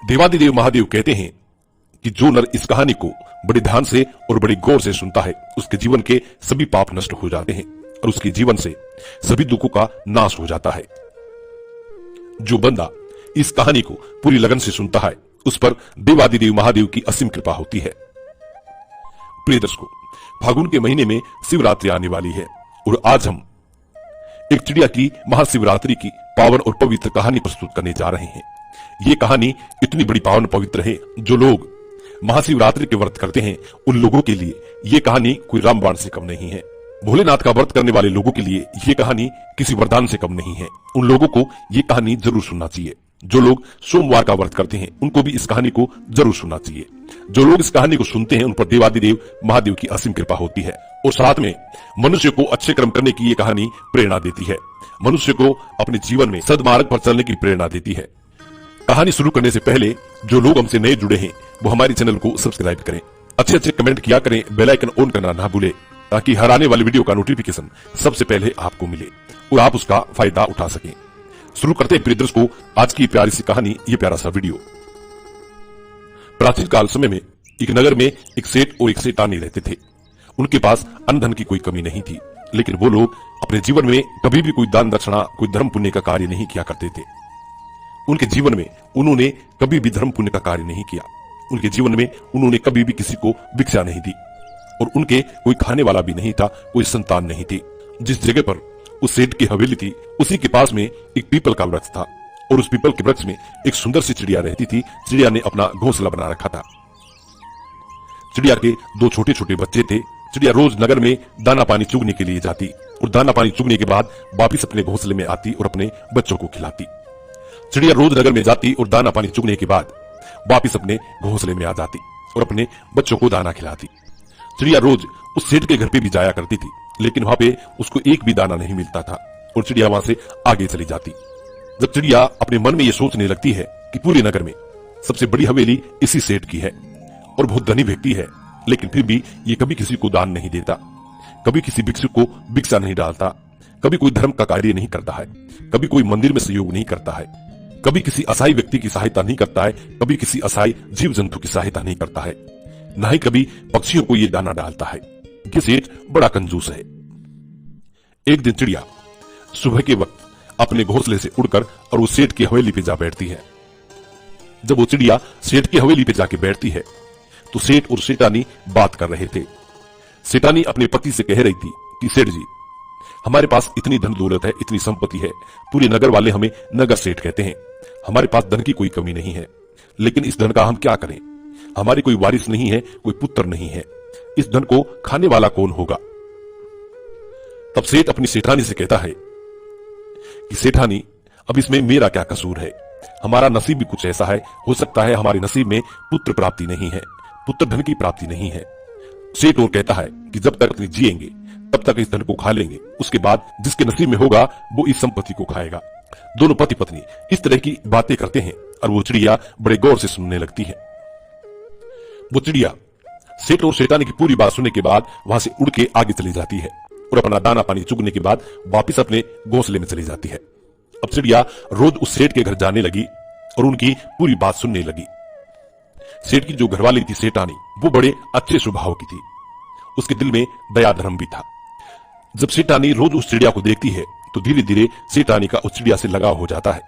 देवादिदेव महादेव कहते हैं कि जो नर इस कहानी को बड़े ध्यान से और बड़े गौर से सुनता है उसके जीवन के सभी पाप नष्ट हो जाते हैं और उसके जीवन से सभी दुखों का नाश हो जाता है। जो बंदा इस कहानी को पूरी लगन से सुनता है उस पर देवादिदेव महादेव की असीम कृपा होती है। प्रिय दर्शकों, फागुन के महीने में शिवरात्रि आने वाली है और आज हम एक चिड़िया की महाशिवरात्रि की पावन और पवित्र कहानी प्रस्तुत करने जा रहे हैं। ये कहानी इतनी बड़ी पावन पवित्र है, जो लोग महाशिवरात्रि के व्रत करते हैं उन लोगों के लिए ये कहानी कोई रामबाण से कम नहीं है। भोलेनाथ का व्रत करने वाले लोगों के लिए ये कहानी किसी वरदान से कम नहीं है। उन लोगों को ये कहानी जरूर सुनना चाहिए। जो लोग सोमवार का व्रत करते हैं उनको भी इस कहानी को जरूर सुनना चाहिए। जो लोग इस कहानी को सुनते हैं उन पर देवादिदेव महादेव की असीम कृपा होती है और साथ में मनुष्य को अच्छे कर्म करने की ये कहानी प्रेरणा देती है। मनुष्य को अपने जीवन में सद्मार्ग पर चलने की प्रेरणा देती है। कहानी शुरू करने से पहले जो लोग हमसे नए जुड़े हैं वो हमारे चैनल को सब्सक्राइब करें, अच्छे कमेंट किया करें, बेल आइकन ऑन करना ना भूलें ताकि हर आने वाली वीडियो का नोटिफिकेशन सबसे पहले आपको मिले और आप उसका फायदा उठा सकें। शुरू करते हैं प्रिय दर्शकों आज की प्यारी सी कहानी, ये प्यारा सा वीडियो। प्राचीन काल समय में एक नगर में एक सेठ और एक सेठानी रहते थे। उनके पास अन्न धन की कोई कमी नहीं थी, लेकिन वो लोग अपने जीवन में कभी भी कोई दान दक्षिणा, कोई धर्म पुण्य का कार्य नहीं किया करते थे। उनके जीवन में उन्होंने कभी भी धर्म पुण्य का कार्य नहीं किया। उनके जीवन में उन्होंने कभी भी किसी को भिक्षा नहीं दी और उनके कोई खाने वाला भी नहीं था, कोई संतान नहीं थी। जिस जगह पर उस सेठ की हवेली थी उसी के पास में एक पीपल का वृक्ष था और उस पीपल के वृक्ष में एक सुंदर सी चिड़िया रहती थी। चिड़िया ने अपना घोंसला बना रखा था। चिड़िया के दो छोटे छोटे बच्चे थे। चिड़िया रोज नगर में दाना पानी चुगने के लिए जाती और दाना पानी चुगने के बाद वापिस अपने घोंसले में आती और अपने बच्चों को खिलाती। चिड़िया रोज नगर में जाती और दाना पानी चुगने के बाद वापिस अपने घोंसले में आ जाती और अपने बच्चों को दाना खिलाती। चिड़िया रोज उस सेठ के घर पे भी जाया करती थी, लेकिन वहां पे उसको एक भी दाना नहीं मिलता था और चिड़िया वहां से आगे चली जाती। जब चिड़िया अपने मन में ये सोचने लगती है कि पूरे नगर में सबसे बड़ी हवेली इसी सेठ की है और बहुत धनी व्यक्ति है, लेकिन फिर भी ये कभी किसी को दान नहीं देता, कभी किसी भिक्षुक को भिक्षा नहीं डालता, कभी कोई धर्म का कार्य नहीं करता है, कभी कोई मंदिर में सहयोग नहीं करता है, कभी किसी असहाय व्यक्ति की सहायता नहीं करता है, कभी किसी असहाय जीव जंतु की सहायता नहीं करता है, न ही कभी पक्षियों को ये दाना डालता है। ये सेठ बड़ा कंजूस है। एक दिन चिड़िया सुबह के वक्त अपने घोंसले से उड़कर और उस सेठ की हवेली पे जा बैठती है। जब वो चिड़िया सेठ की हवेली पे जाके बैठती है तो सेठ और सेठानी बात कर रहे थे। सेठानी अपने पति से कह रही थी कि सेठ जी, हमारे पास इतनी धन दौलत है, इतनी संपत्ति है, पूरे नगर वाले हमें नगर सेठ कहते हैं। हमारे पास धन की कोई कमी नहीं है, लेकिन इस धन का हम क्या करें? हमारे कोई वारिस नहीं है, कोई पुत्र नहीं है, इस धन को खाने वाला कौन होगा? तब सेठ अपनी सेठानी से कहता है कि सेठानी, अब इसमें मेरा क्या कसूर है? हमारा नसीब भी कुछ ऐसा है, हो सकता है हमारे नसीब में पुत्र प्राप्ति नहीं है, पुत्र धन की प्राप्ति नहीं है। सेठ और कहता है कि जब तक अपनी जिएंगे तब तक इस धन को खा लेंगे, उसके बाद जिसके नसीब में होगा वो इस संपत्ति को खाएगा। दोनों पति पत्नी इस तरह की बातें करते हैं और वो चिड़िया बड़े गौर से सुनने लगती है। वो चिड़िया सेठ और सेठानी की पूरी बात सुनने के बाद वहां से उड़ के आगे चली जाती है और अपना दाना पानी चुगने के बाद वापिस अपने घोंसले में चली जाती है। अब चिड़िया रोज उस सेठ के घर जाने लगी और उनकी पूरी बात सुनने लगी। सेठ की जो घरवाली थी सेठानी, वो बड़े अच्छे स्वभाव की थी। उसके दिल में दया धर्म भी था। जब सेठानी रोज उस चिड़िया को देखती है तो धीरे धीरे सेठानी का उस चिड़िया से लगाव हो जाता है।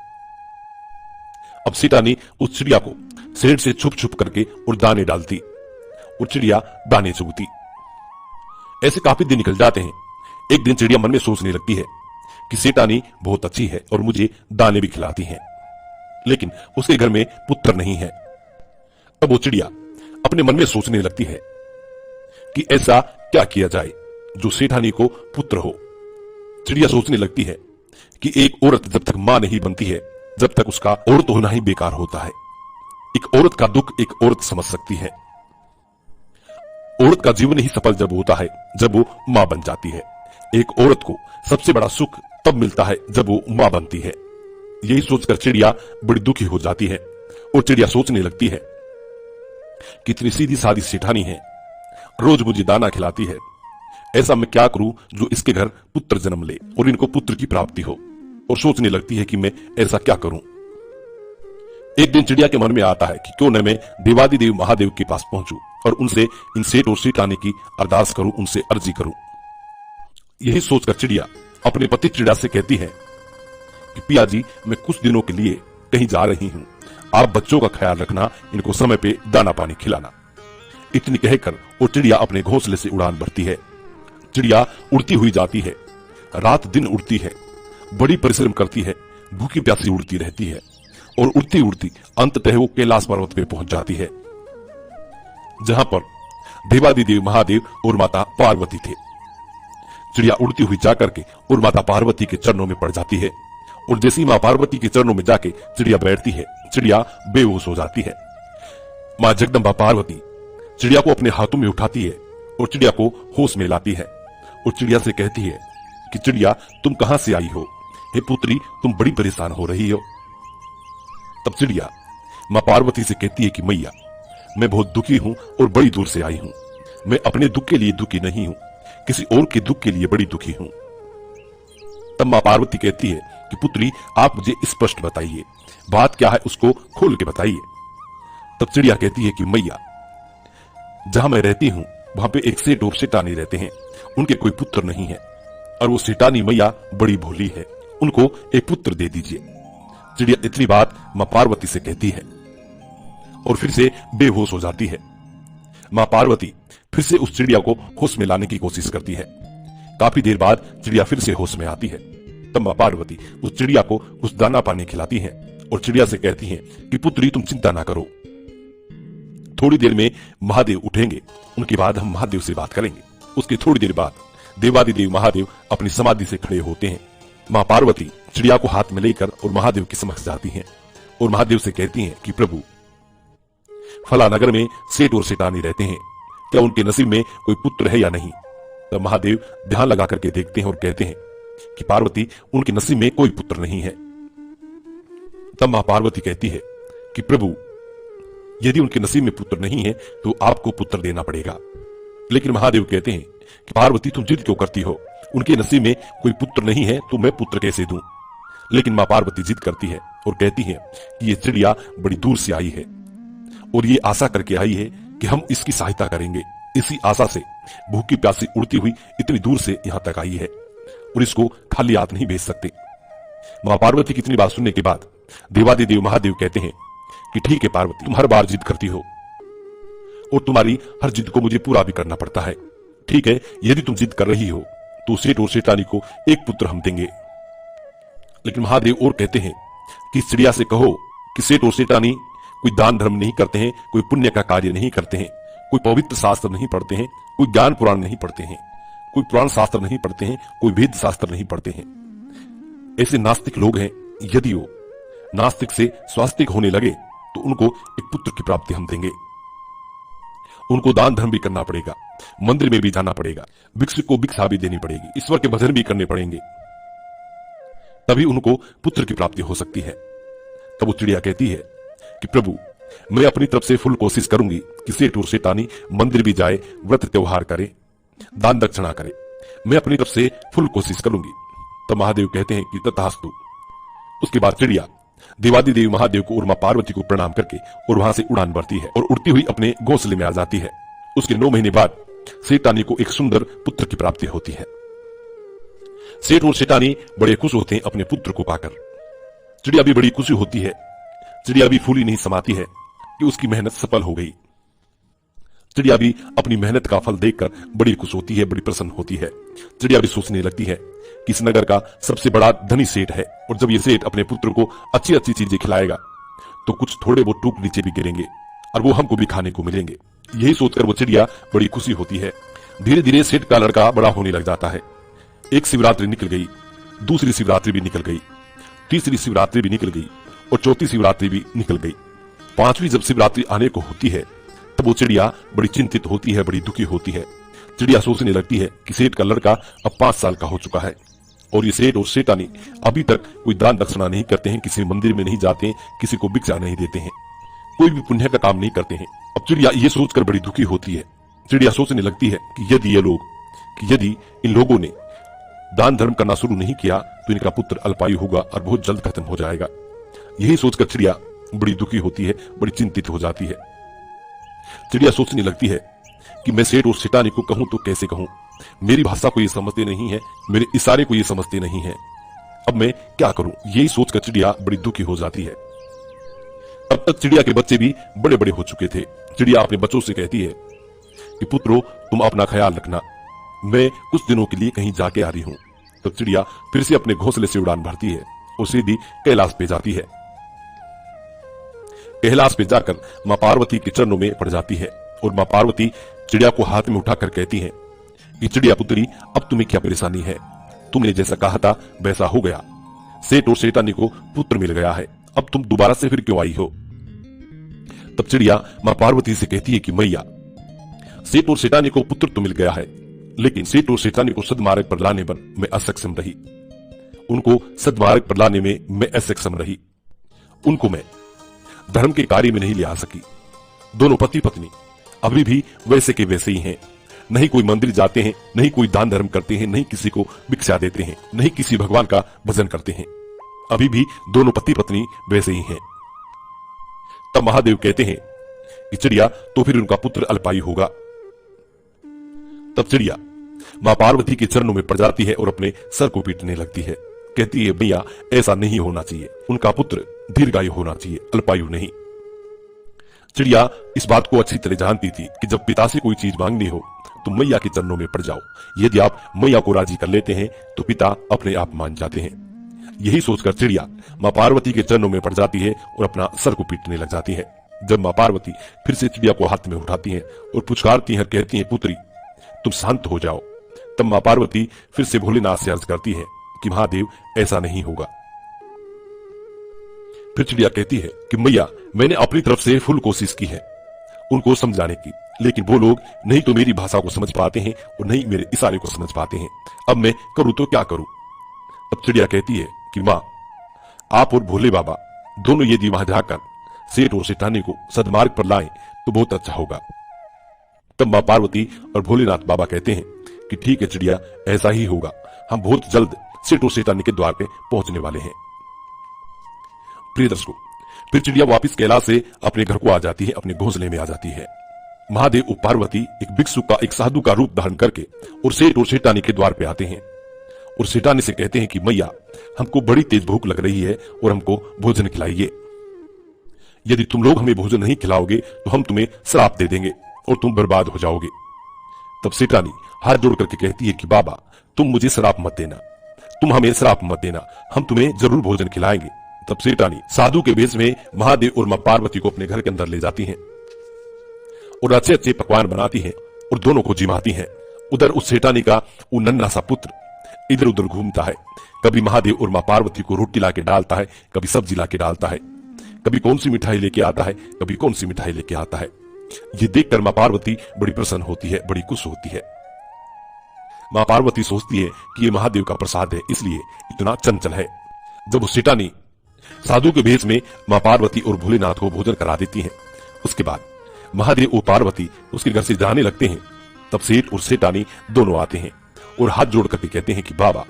अब सेठानी उस चिड़िया को सेठ से छुप छुप करके और दाने डालती और चिड़िया दाने चुगती। ऐसे काफी दिन निकल जाते हैं। एक दिन चिड़िया मन में सोचने लगती है कि सेठानी बहुत अच्छी है और मुझे दाने भी खिलाती है, लेकिन उसके घर में पुत्र नहीं है। तब वो चिड़िया अपने मन में सोचने लगती है कि ऐसा क्या किया जाए जो सेठानी को पुत्र हो। चिड़िया सोचने लगती है कि एक औरत जब तक मां नहीं बनती है, जब तक उसका औरत होना ही बेकार होता है। एक औरत का दुख एक औरत समझ सकती है। औरत का जीवन ही सफल जब होता है जब वो मां बन जाती है। एक औरत को सबसे बड़ा सुख तब मिलता है जब वो मां बनती है। यही सोचकर चिड़िया बड़ी दुखी हो जाती है और चिड़िया सोचने लगती है कि इतनी सीधी सादी सेठानी है, रोज मुझे दाना खिलाती है, ऐसा मैं क्या करूं जो इसके घर पुत्र जन्म ले और इनको पुत्र की प्राप्ति हो। और सोचने लगती है कि मैं ऐसा क्या करूं। एक दिन चिड़िया के मन में आता है कि क्यों न मैं देवादिदेव महादेव के पास पहुंचूं और उनसे इन सेठ और सेठानी की अरदास करूं, उनसे अर्जी करूं। यही सोचकर चिड़िया अपने पति चिड़ा से कहती है कि पिया जी, मैं कुछ दिनों के लिए कहीं जा रही हूं, आप बच्चों का ख्याल रखना, इनको समय पे दाना पानी खिलाना। इतनी कहकर वो चिड़िया अपने घोंसले से उड़ान भरती है। चिड़िया उड़ती हुई जाती है, रात दिन उड़ती है, बड़ी परिश्रम करती है, भूखी प्यासी उड़ती रहती है और उड़ती उड़ती अंततः वो कैलाश पर्वत पे पहुंच जाती है, जहां पर देवादिदेव महादेव और माता पार्वती थे। चिड़िया उड़ती हुई जाकर के और माता पार्वती के चरणों में पड़ जाती है और जैसी मां पार्वती के चरणों में जाके चिड़िया बैठती है, चिड़िया बेहोश हो जाती है। मां जगदम्बा पार्वती चिड़िया को अपने हाथों में उठाती है और चिड़िया को होश में लाती है और चिड़िया से कहती है कि चिड़िया, तुम कहां से आई हो? हे पुत्री, तुम बड़ी परेशान हो रही हो। तब चिड़िया मां पार्वती से कहती है कि मैया, मैं बहुत दुखी हूं और बड़ी दूर से आई हूं। मैं अपने दुख के लिए दुखी नहीं हूं, किसी और के दुख के लिए बड़ी दुखी हूं। तब मां पार्वती कहती है कि पुत्री, आप मुझे स्पष्ट बताइए, बात क्या है उसको खोल के बताइए। तब चिड़िया कहती है कि मैया, जहां मैं रहती हूं वहां पे एक सेठ और सेठानी रहते हैं, उनके कोई पुत्र नहीं है और वो सेठानी मैया बड़ी भोली है, उनको एक पुत्र दे दीजिए। चिड़िया इतनी बात मां पार्वती से कहती है और फिर से बेहोश हो जाती है। मां पार्वती फिर से उस चिड़िया को होश में लाने की कोशिश करती है। काफी देर बाद चिड़िया फिर से होश में आती है। तब मां पार्वती उस चिड़िया को कुछ दाना पानी खिलाती है और चिड़िया से कहती है कि पुत्री, तुम चिंता ना करो, थोड़ी देर में महादेव उठेंगे, उनके बाद हम महादेव से बात करेंगे। उसके थोड़ी देर बाद देवादिदेव महादेव अपनी समाधि से खड़े होते हैं। मां पार्वती चिड़िया को हाथ में लेकर और महादेव के समक्ष जाती हैं और महादेव से कहती हैं कि प्रभु, फला नगर में सेठ और सेठानी रहते हैं, क्या उनके नसीब में कोई पुत्र है या नहीं? तब महादेव ध्यान लगा करके देखते हैं और कहते हैं कि पार्वती, उनके नसीब में कोई पुत्र नहीं है। तब मां पार्वती कहती है कि प्रभु, यदि उनके नसीब में पुत्र नहीं है तो आपको पुत्र देना पड़ेगा। लेकिन महादेव कहते हैं कि पार्वती, तुम जिद क्यों करती हो? उनके नसीब में कोई पुत्र नहीं है तो मैं पुत्र कैसे दूं? लेकिन मां पार्वती जिद करती है और कहती है कि ये चिड़िया बड़ी दूर से आई है और ये आशा करके आई है कि हम इसकी सहायता करेंगे। इसी आशा से भूखी प्यासी उड़ती हुई इतनी दूर से यहां तक आई है और इसको खाली हाथ नहीं भेज सकते। मां पार्वती की इतनी बात सुनने के बाद देवादिदेव महादेव कहते हैं कि ठीक है पार्वती, तुम हर बार जिद करती हो और तुम्हारी हर जिद को मुझे पूरा भी करना पड़ता है। ठीक है, यदि तुम जिद कर रही हो तो सेठ और सेठानी को एक पुत्र हम देंगे। लेकिन महादेव और कहते हैं कि चिड़िया से कहो कि सेठ और सेठानी कोई दान धर्म नहीं करते हैं, कोई पुण्य का कार्य नहीं करते हैं, कोई पवित्र शास्त्र नहीं पढ़ते हैं, कोई ज्ञान पुराण नहीं पढ़ते हैं, कोई पुराण शास्त्र नहीं पढ़ते हैं, कोई वेद शास्त्र नहीं पढ़ते हैं। ऐसे नास्तिक लोग हैं, यदि वो नास्तिक से स्वास्तिक होने लगे तो उनको एक पुत्र की प्राप्ति हम देंगे। उनको दान धर्म भी करना पड़ेगा, मंदिर में भी जाना पड़ेगा, भिक्षुक को भिक्षा भी देनी पड़ेगी, ईश्वर के भजन भी करने पड़ेंगे, तभी उनको पुत्र की प्राप्ति हो सकती है। तब वो चिड़िया कहती है कि प्रभु, मैं अपनी तरफ से फुल कोशिश करूंगी कि सेठ और सेठानी मंदिर भी जाए, व्रत त्योहार करे, दान दक्षिणा करे, मैं अपनी तरफ से फुल कोशिश करूंगी। तब महादेव कहते हैं कि तथास्तु। उसके बाद चिड़िया देवादिदेव महादेव को और मां पार्वती को प्रणाम करके और वहां से उड़ान भरती है और उड़ती हुई अपने घोंसले में आ जाती है। उसके 9 महीने बाद सेठानी को एक सुंदर पुत्र की प्राप्ति होती है। सेठ और सेठानी बड़े खुश होते हैं अपने पुत्र को पाकर। चिड़िया भी बड़ी खुशी होती है। चिड़िया भी फूली नहीं समाती है कि उसकी मेहनत सफल हो गई। चिड़िया भी अपनी मेहनत का फल देखकर बड़ी खुश होती है, बड़ी प्रसन्न होती है। चिड़िया भी सोचने लगती है कि इस नगर का सबसे बड़ा धनी सेठ है और जब ये सेठ अपने पुत्र को अच्छी अच्छी चीजें खिलाएगा तो कुछ थोड़े बहुत टूक नीचे भी गिरेंगे और वो हमको भी खाने को मिलेंगे। यही सोचकर वो चिड़िया बड़ी खुशी होती है। धीरे धीरे सेठ का लड़का बड़ा होने लग जाता है। एक शिवरात्रि निकल गई, दूसरी शिवरात्रि भी निकल गई, तीसरी शिवरात्रि भी निकल गई और चौथी शिवरात्रि भी निकल गई। 5वीं जब शिवरात्रि आने को होती है तब वो चिड़िया बड़ी चिंतित होती है, बड़ी दुखी होती है। चिड़िया सोचने लगती है कि सेठ का लड़का अब 5 साल का हो चुका है और ये सेठ और सेठानी अभी तक कोई दान दक्षिणा नहीं करते हैं, किसी मंदिर में नहीं जाते हैं, किसी को भिक्षा नहीं देते हैं, कोई भी पुण्य का काम नहीं करते हैं। अब चिड़िया ये सोचकर बड़ी दुखी होती है। चिड़िया सोचने लगती है कि यदि इन लोगों ने दान धर्म करना शुरू नहीं किया तो इनका पुत्र अल्पायु होगा और बहुत जल्द खत्म हो जाएगा। यही सोचकर चिड़िया बड़ी दुखी होती है, बड़ी चिंतित हो जाती है। चिड़िया सोचने लगती है कि मैं सेठ और सेठानी को कहूं तो कैसे कहूं, मेरी भाषा को ये समझते नहीं है, मेरे इशारे को ये समझते नहीं है, अब मैं क्या करूं। यही सोचकर चिड़िया बड़ी दुखी हो जाती है। तब तक चिड़िया के बच्चे भी बड़े बड़े हो चुके थे। चिड़िया अपने बच्चों से कहती है कि पुत्रो, तुम अपना ख्याल रखना, मैं कुछ दिनों के लिए कहीं जाके आ रही हूं। तब चिड़िया फिर से अपने घोंसले से उड़ान भरती है और सीधी कैलाश पे जाती है। कैलाश पे जाकर मां पार्वती के चरणों में पड़ जाती है और मां पार्वती चिड़िया को हाथ में उठाकर कहती है कि चिड़िया पुत्री, अब तुम्हें क्या परेशानी है, तुमने जैसा कहा था वैसा हो गया। सेठ और सेठानी को पुत्र मिल गया है, अब तुम दोबारा से फिर क्यों आई हो। तब चिड़िया मां पार्वती से कहती है कि मैया, सेठ और सेठानी को पुत्र तो मिल गया है, लेकिन सेठ और सेठानी को सदमार्ग पर लाने पर मैं असक्षम रही। उनको सदमार्ग पर लाने में मैं असक्षम रही। उनको मैं धर्म के कार्य में नहीं ले आ सकी। दोनों पति पत्नी अभी भी वैसे के वैसे ही हैं। नहीं कोई मंदिर जाते हैं, नहीं कोई दान धर्म करते हैं, नहीं किसी को भिक्षा देते हैं, नहीं किसी भगवान का भजन करते हैं। अभी भी दोनों पति पत्नी वैसे ही हैं। तब महादेव कहते हैं कि चिड़िया, तो फिर उनका पुत्र अल्पायु होगा। तब चिड़िया मां पार्वती के चरणों में पड़ जाती है और अपने सर को पीटने लगती है। कहती है, भैया ऐसा नहीं होना चाहिए, उनका पुत्र दीर्घायु होना चाहिए, अल्पायु नहीं। चिड़िया इस बात को अच्छी तरह जानती थी कि जब पिता से कोई चीज मांगनी हो तो मैया के चरणों में पड़ जाओ। यदि आप मैया को राजी कर लेते हैं तो पिता अपने आप मान जाते हैं। यही सोचकर चिड़िया मां पार्वती के चरणों में पड़ जाती है और अपना सर को पीटने लग जाती है। जब मां पार्वती फिर से चिड़िया को हाथ में उठाती हैं और पुचकारती हैं, कहती हैं, पुत्री तुम शांत हो जाओ। तब मां पार्वती फिर से भोलेनाथ से अर्ज करती है कि महादेव ऐसा नहीं होगा। फिर चिड़िया कहती है कि मैया, मैंने अपनी तरफ से फुल कोशिश की है उनको समझाने की, लेकिन वो लोग नहीं तो मेरी भाषा को समझ पाते हैं और नहीं मेरे इशारे को समझ पाते हैं। अब मैं करूं तो क्या करूं। अब चिड़िया कहती है कि मां, आप और भोले बाबा दोनों यदि वहां जाकर सेठ और सेठानी को सदमार्ग पर लाएं तो बहुत अच्छा होगा। तब मां पार्वती और भोलेनाथ बाबा कहते हैं कि ठीक है चिड़िया, ऐसा ही होगा, हम बहुत जल्द सेठ और सेठानी के द्वार पे पहुंचने वाले हैं। प्रिय दर्शकों, फिर चिड़िया वापिस कैलाश से अपने घर को आ जाती है, अपने घोंसले में आ जाती है। महादेव और पार्वती एक भिक्षु का, एक साधु का रूप धारण करके और सेठ और सेठानी के द्वार पे आते हैं और सेठानी से कहते हैं कि मैया, हमको बड़ी तेज भूख लग रही है और हमको भोजन खिलाइए। यदि तुम लोग हमें भोजन नहीं खिलाओगे तो हम तुम्हें श्राप दे देंगे और तुम बर्बाद हो जाओगे। तब सेठानी हाथ जोड़ करके कहती है कि बाबा, तुम मुझे श्राप मत देना, तुम हमें श्राप मत देना, हम तुम्हें जरूर भोजन खिलाएंगे। तब सेठानी साधु के भेष में महादेव और मां पार्वती को अपने घर के अंदर ले जाती हैं और अच्छे अच्छे पकवान बनाती हैं और दोनों को जिमाती हैं। उधर उस सेठानी का वो नन्हा सा पुत्र इधर उधर घूमता है, कभी महादेव और मां पार्वती को रोटी लाके डालता है, कभी सब्जी लाके डालता है, कभी कौन सी मिठाई लेके आता है, कभी कौन सी मिठाई लेके आता है। ये देखकर मां पार्वती बड़ी प्रसन्न होती है, बड़ी खुश होती है। मां पार्वती सोचती है कि ये महादेव का प्रसाद है, इसलिए इतना चंचल है। जब उस सेठानी साधु के भेष में मां पार्वती और भोलेनाथ को भोजन करा देती हैं, उसके बाद महादेव और पार्वती उसके घर से जाने लगते हैं। तब सेठ और सेठानी दोनों आते हैं और हाथ जोड़ करके कहते हैं कि बाबा,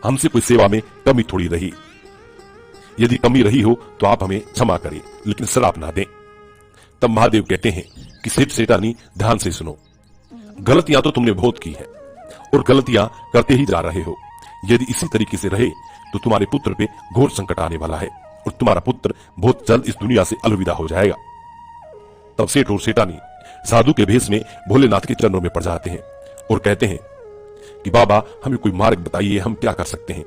हमसे कोई सेवा में कमी थोड़ी रही, यदि कमी रही हो तो आप हमें क्षमा करें, लेकिन श्राप ना दें। तब महादेव कहते हैं कि सेठ सेठानी, ध्यान से सुनो, गलतियां तो तुमने बहुत की है और गलतियां करते ही जा रहे हो। यदि इसी तरीके से रहे तो तुम्हारे पुत्र पे घोर संकट आने वाला है और तुम्हारा पुत्र बहुत जल्द इस दुनिया से अलविदा हो जाएगा। तब सेठ और सेठानी साधु के भेष में भोलेनाथ के चरणों में पड़ जाते हैं और कहते हैं कि बाबा, हमें कोई मार्ग बताइए, हम क्या कर सकते हैं।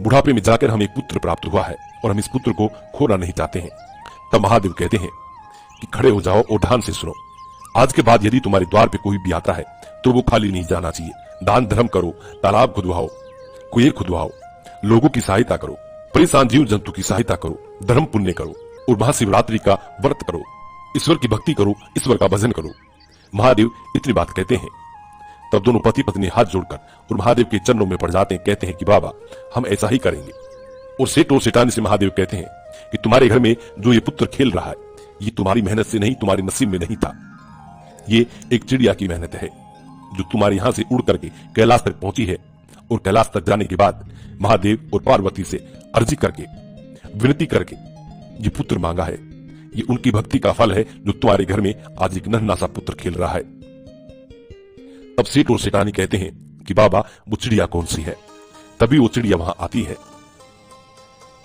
बुढ़ापे में जाकर हमें एक पुत्र प्राप्त हुआ है और हम इस पुत्र को खोना नहीं चाहते हैं। तब महादेव कहते हैं कि खड़े हो जाओ और ध्यान से सुनो, आज के बाद यदि तुम्हारे द्वार पे कोई भी आता है तो वो खाली नहीं जाना चाहिए। दान धर्म करो, तालाब खुदवाओ, कुएं खुदवाओ, लोगों की सहायता करो, परेशान जीव जंतु की सहायता करो, धर्म पुण्य करो और महाशिवरात्रि का व्रत करो, ईश्वर की भक्ति करो, ईश्वर का भजन करो। महादेव इतनी बात कहते हैं। तब दोनों पति पत्नी हाथ जोड़कर और महादेव के चरणों में पड़ जाते हैं, कहते हैं कि बाबा, हम ऐसा ही करेंगे। और सेठ और सेठानी से महादेव कहते हैं कि तुम्हारे घर में जो ये पुत्र खेल रहा है, ये तुम्हारी मेहनत से नहीं, तुम्हारे नसीब में नहीं था। ये एक चिड़िया की मेहनत है जो तुम्हारे यहां से उड़ करके कैलाश तक पहुंची है और कैलाश तक जाने के बाद महादेव और पार्वती से अर्जी करके, विनती करके ये पुत्र मांगा है। ये उनकी भक्ति का फल है जो तुम्हारे घर में आज एक नन्हा सा पुत्र खेल रहा है। तब सेठ और सेठानी कहते हैं कि बाबा वो चिड़िया कौन सी है। तभी वो चिड़िया वहां आती है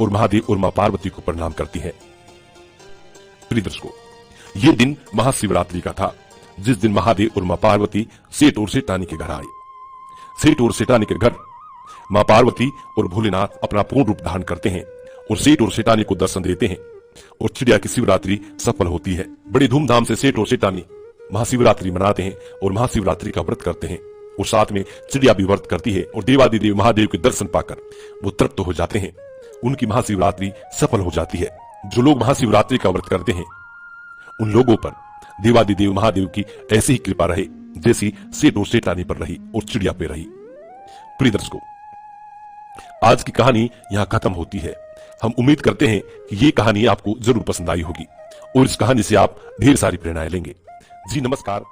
और महादेव और मां पार्वती को प्रणाम करती है। प्रिय दर्शकों, ये दिन महाशिवरात्रि का था, जिस दिन महादेव और मां पार्वती सेठ और सेठानी के घर आए। सेठ और सेठानी के घर मां पार्वती और भोलेनाथ अपना पूर्ण रूप धारण करते हैं और सेठ और सेठानी को दर्शन देते हैं और चिड़िया की शिवरात्रि सफल होती है। बड़ी धूमधाम से सेठ और सेठानी महाशिवरात्रि मनाते हैं और महाशिवरात्रि का व्रत करते हैं और साथ में चिड़िया भी व्रत करती है और देवादिदेव महादेव के दर्शन पाकर वो तृप्त हो जाते हैं। उनकी महाशिवरात्रि सफल हो जाती है। जो लोग महाशिवरात्रि का व्रत करते हैं उन लोगों पर देवादिदेव महादेव की ऐसी ही कृपा रहे जैसी सेठ और सेठानी पर रही और चिड़िया पे रही। प्रिय दर्शकों, आज की कहानी यहाँ खत्म होती है। हम उम्मीद करते हैं कि ये कहानी आपको जरूर पसंद आई होगी और इस कहानी से आप ढेर सारी प्रेरणाएं लेंगे। जी नमस्कार।